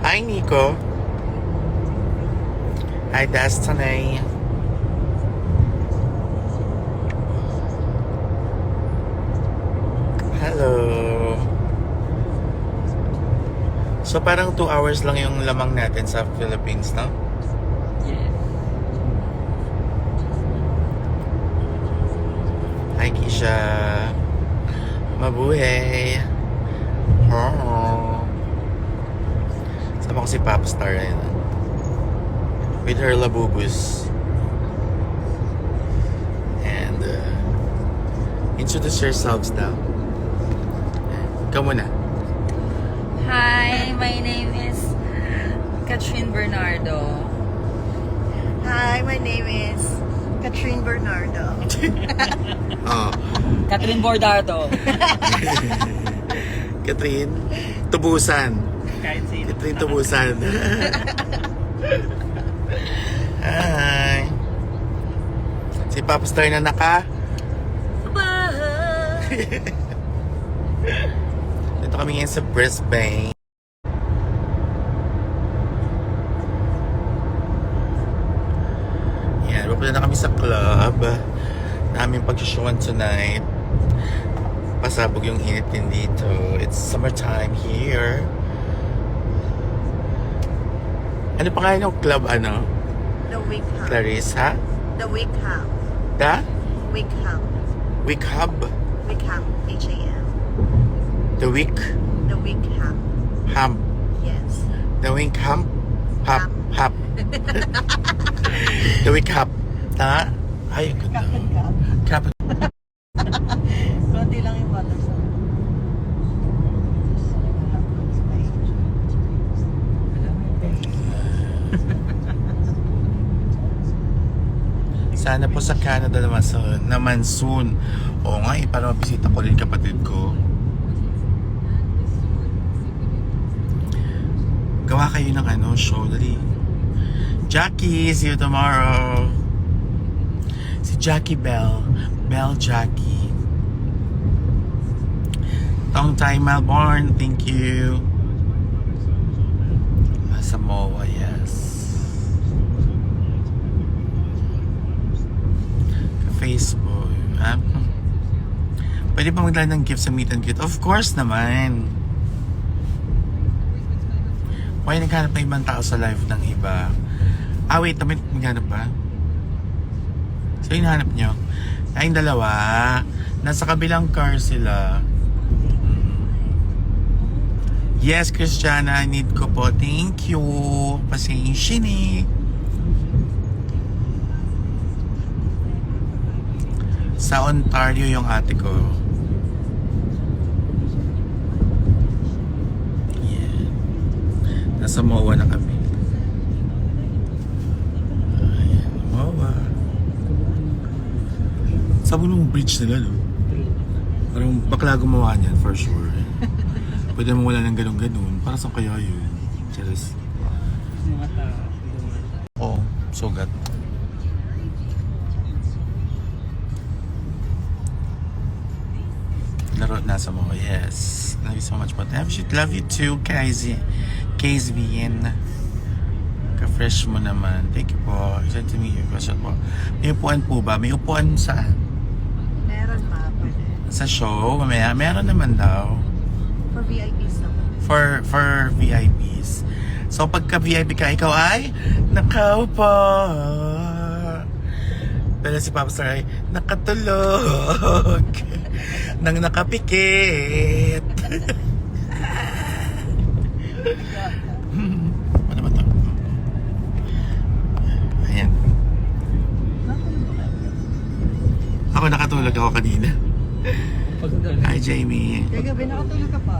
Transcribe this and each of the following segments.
Hi, Nico. Hi, Destiny. Hello. So, parang 2 hours lang yung lamang natin sa Philippines, no? Yes. Hi, Kisha. Mabuhay. Oh. Sama ko si Popstar, ayun. With her labubus. And, introduce yourselves now. Ikaw muna. Hi, my name is Catherine Bernardo. Hi, my name is Catherine Bernardo. Oh. Catherine Bordardo. Catherine Tubusan. Kahit sino. Catherine Tubusan. Hi. Si Popstar na Dito kami ngayon sa Brisbane. Yan, pupunta na kami sa club. Naming pag-showan tonight. Pasabog yung init din dito. It's summertime here. Ano pangalan ng club, ano? The Wickham. Clarissa? The Wickham. The? Wickham. Wick Hub? Wickham. H-A-M. The Wick The Wickham. Hub? Yes. The Wick Hub? Hub? Hub? The Wick Hub. Tama? Ay, ang ganda. Kapag. Konti lang yung water sa Sana po sa Canada naman soon. Oo nga, para mabisita ko rin kapatid ko. Gawa kayo ng show, dali. Jackie, see you tomorrow. Si Jackie Bell. Bell Jackie. Long time Melbourne, thank you. Samoa, yes. Facebook. Pwede pa magdala ng gift sa meet and greet? Of course naman. Why naghanap na ibang tao sa live ng iba? Wait, maghanap ba? So, hinahanap nyo? Ay, yung dalawa. Nasa kabilang car sila. Yes, Christiana, I need ko po. Thank you. Pasensya ni. Sa Ontario yung ate ko. Yeah. Nasa MOA na kami. Ayan, MOA. Sabi nung bridge nila, no? Parang bakla gumawa niyan, for sure. Pwede mo wala ng ganun-ganun. Para saan kaya yun? Cheers. Oo, sugat. Laro nasa mo. Yes. Love you so much. But I should love you too, KZ BN. Ka-fresh mo naman. Thank you po. Send to me your question po. May upuan po ba? May upuan saan? Meron pa. Pwede. Sa show? Mamaya, meron naman daw. For VIPs naman. For VIPs. So pagka VIP ka, ikaw ay nakaupo. Pero si Popstar ay nakatulog. Nang nakapikit. Ano ba ito? Ayan. Ako nakatulog ako kanina. Hi, Jamie. Kagabi nakatulog ka pa?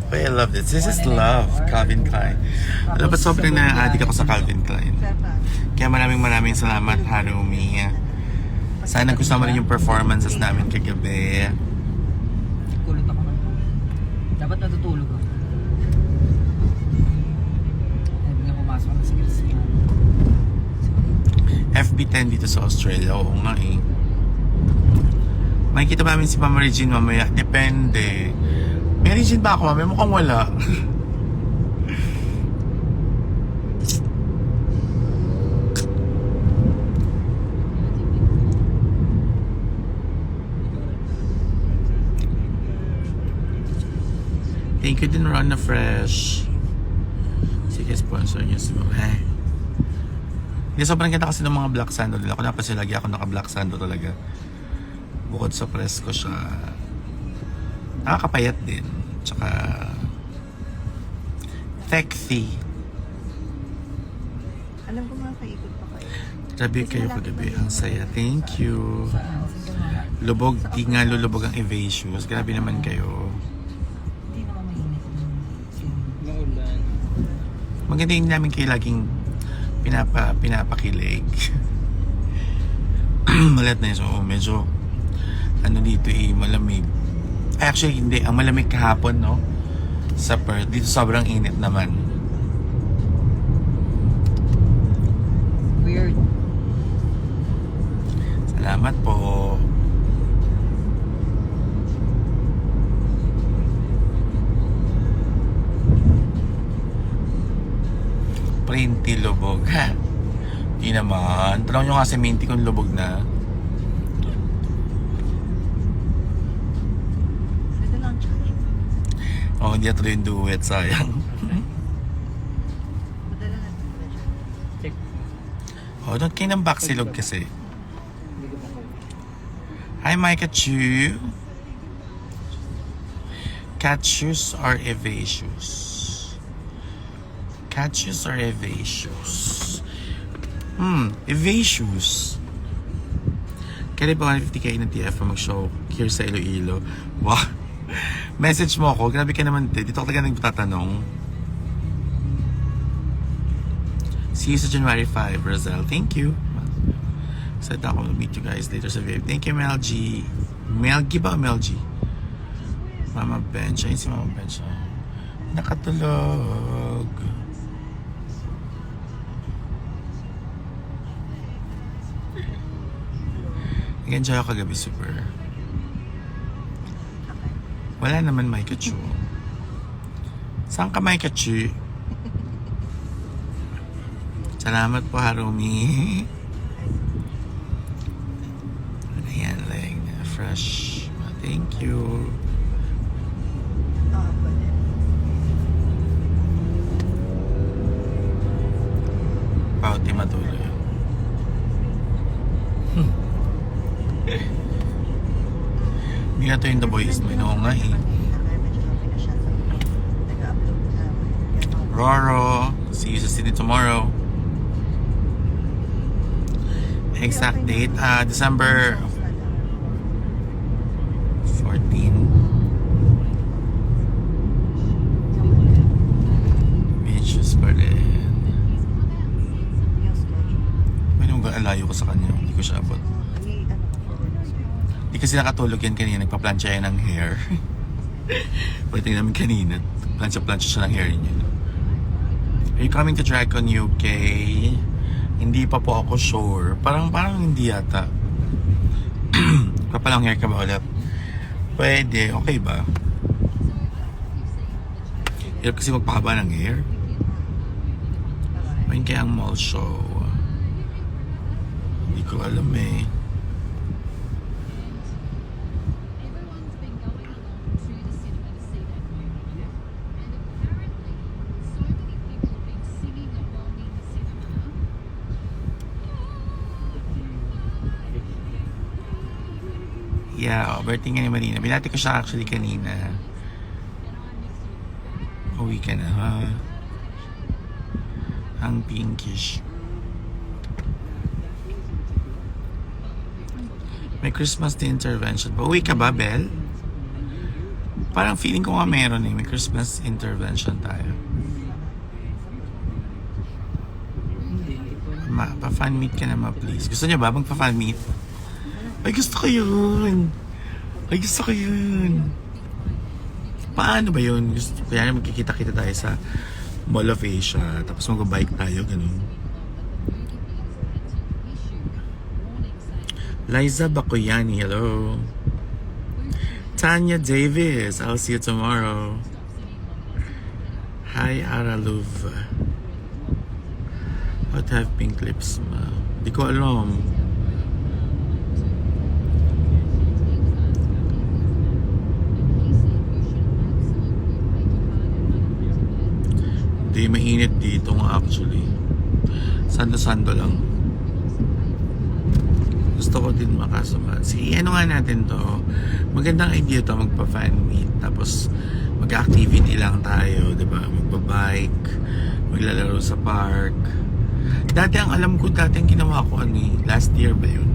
Oh, I love this. This is love, Calvin Klein. Alam ba, sobrang na-addict ako sa Calvin Klein. Kaya maraming salamat, Harumi. Sana gusto mo rin yung performances namin kagabi. Kulot ako na. Dapat natutulog ako. Hindi nga pumasok na si Christina. FB10 dito sa Australia. Oo nga eh. Makikita ba namin si Mama Regine mamaya? Depende. May Regine ba ako mamaya? Mukhang wala. Thank you din, Ron na Fresh. Sige, sponsor niyo si Mama. Hindi, sobrang ganda kasi ng mga black sandal nila. Ako napansin lagi ako naka-black sandal talaga. Bukod sa press ko siya, nakakapayat din. Tsaka sexy. Alam ko mga paikot pa kayo. Grabe kayo kagabi. Ang saya. Thank you. Lubog. Di nga lulubog ang Evasius. Grabe naman kayo. Hindi naman mainit yung Maulan. Maganda yung namin kayo laging pinapakilig. Malat na yun. So, medyo ano dito malamig. Ay, actually, hindi. Ang malamig kahapon, no? Sa Perth. Dito sobrang init naman. weird. Salamat po. Printy lubog. Ha? Di naman. Tanong nyo nga si Minty kung lubog na. Ito lang charge. Oh, hindi atuloy yung duet. Sayang. Madala na ito. Check. Oh, don't kayo ng baksilog kasi. Hindi ko pa kayo. Hi, Micah Chu. Cat shoes or Evasius? Cat shoes or Evasius? Evasius. Kaya ba 150k ng TF mag-show here sa Iloilo? Wow. Message mo ako. Grabe ka naman. Dito ako talaga nagtatanong. See you sa January 5, Brazil. Thank you. Said ako, we'll meet you guys later sa video. Thank you, Mel G. Mel G ba o Mel G? Mama Bench. Ayun si Mama Bench. Nakatulog. Nag-enjoy ako kagabi, super. Wala naman, Micah Chu. Saan ka, Micah Chu? Salamat po, Harumi. Ayan, like, fresh. Thank you. Oo, pwede. Pauti matuloy. Hindi na to yung The Boys. May nga eh. Kaya medyo kami na siya sa nag-upload sa amin. Roro. See you sa city tomorrow. Exact date, December 14. Beaches pa rin. Yung schedule. May nung alayo ko sa kanya. Hindi ko siya abot. Ano ka forward na sa'yo. Hindi kasi nakatulog yan kanina. Nagpa-plancha yan ng hair. Pwede namin kanina. Plancha-plancha siya ng hair niya. Are you coming to DragCon UK? Hindi pa po ako sure. Parang hindi yata. Papalang hair ka ba ulit? Pwede. Okay ba? Hirap kasi magpahaba ng hair. Main kaya ang mall show? Hindi ko alam eh. Everyone's been going along to the cinema to see that movie, and apparently, so many people have been singing along in the cinema. Yeah, birthday nga ni Marina. Binati ko siya actually kanina. Uwi ka na, ha? Ang pinkish. May Christmas Day intervention pa. Uwi ka ba, Belle? Parang feeling ko nga meron eh. May Christmas intervention tayo. Pa-fan meet ka naman, please. Gusto niya ba magpa-fan meet? Ay, gusto ko yun. Ay, gusto ko yun. Paano ba yun? Kaya magkikita-kita tayo sa Mall of Asia. Tapos mag-bike tayo, ganun. Liza Bakoyani, hello. Tanya Davis. I'll see you tomorrow. Hi, Araluv. How to have pink lips, ma? Di ko alam. Di mainit dito nga actually. Sando-sando lang. Gusto ko din makasama. Sige, ano nga natin to? Magandang idea to, magpa-fan meet. Tapos, mag-activity lang tayo, di ba? Magpa-bike, maglalaro sa park. Dati ang alam ko, dati ang ginawa ko, last year ba yun?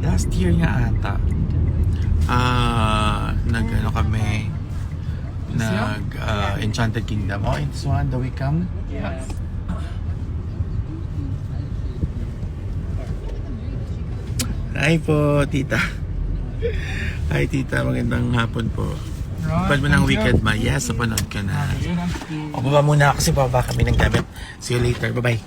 Last year nga ata. Nag-ano kami, Enchanted Kingdom. Oh, it's one, the we come? Yes. Hi po, tita. Hi, tita. Magandang hapon po. Pad mo ng weekend, ma. Yes, napanood ka na. O, baba muna ako kasi baba kami ng gamit. See you later. Bye-bye.